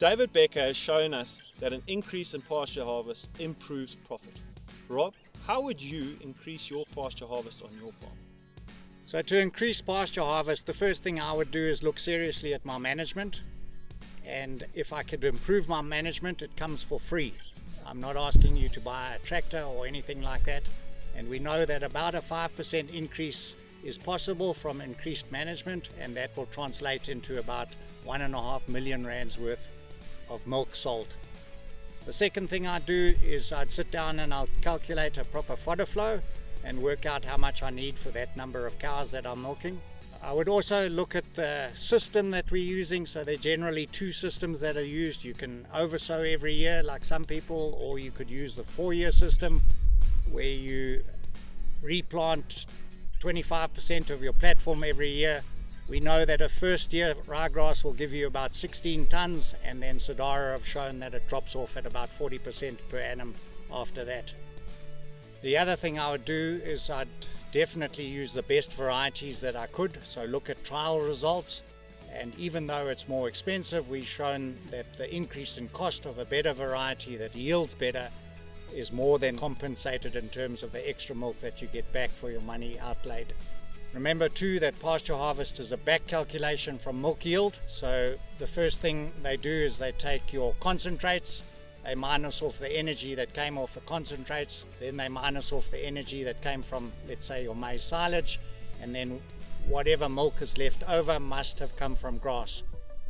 David Becker has shown us that an increase in pasture harvest improves profit. Rob, how would you increase your pasture harvest on your farm? So to increase pasture harvest, the first thing I would do is look seriously at my management. And if I could improve my management, it comes for free. I'm not asking you to buy a tractor or anything like that. And we know that about a 5% increase is possible from increased management, and that will translate into about 1.5 million rands worth of milk sold. The second thing I'd do is I'd sit down and I'll calculate a proper fodder flow and work out how much I need for that number of cows that I'm milking. I would also look at the system that we're using. So there are generally two systems that are used. You can oversow every year like some people, or you could use the 4-year system where you replant 25% of your platform every year. We know that a first year ryegrass will give you about 16 tons, and then Sidara have shown that it drops off at about 40% per annum after that. The other thing I would do is I'd definitely use the best varieties that I could, so look at trial results. And even though it's more expensive, we've shown that the increase in cost of a better variety that yields better is more than compensated in terms of the extra milk that you get back for your money outlaid. Remember too that pasture harvest is a back calculation from milk yield. So the first thing they do is they take your concentrates, they minus off the energy that came off the concentrates, then they minus off the energy that came from, let's say, your maize silage, and then whatever milk is left over must have come from grass.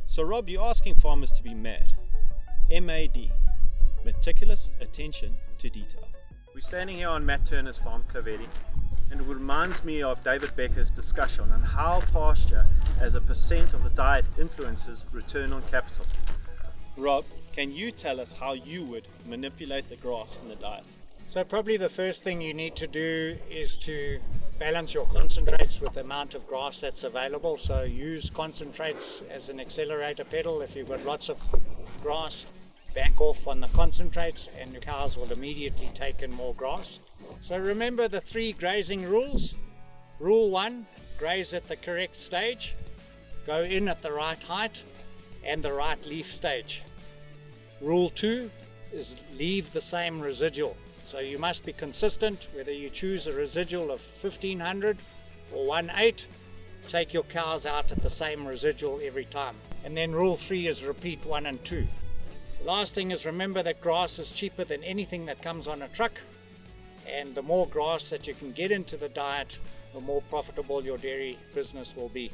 So Rob, you're asking farmers to be mad. MAD, meticulous attention to detail. We're standing here on Matt Turner's farm, Clavelli, and it reminds me of David Becker's discussion on how pasture as a percent of the diet influences return on capital. Rob, can you tell us how you would manipulate the grass in the diet? So probably the first thing you need to do is to balance your concentrates with the amount of grass that's available. So use concentrates as an accelerator pedal. If you've got lots of grass, back off on the concentrates and your cows will immediately take in more grass. So remember the 3 grazing rules. Rule 1, graze at the correct stage, go in at the right height and the right leaf stage. Rule 2 is leave the same residual. So you must be consistent, whether you choose a residual of 1500 or 1/8, take your cows out at the same residual every time. And then rule 3 is repeat 1 and 2. The last thing is remember that grass is cheaper than anything that comes on a truck, and the more grass that you can get into the diet, the more profitable your dairy business will be.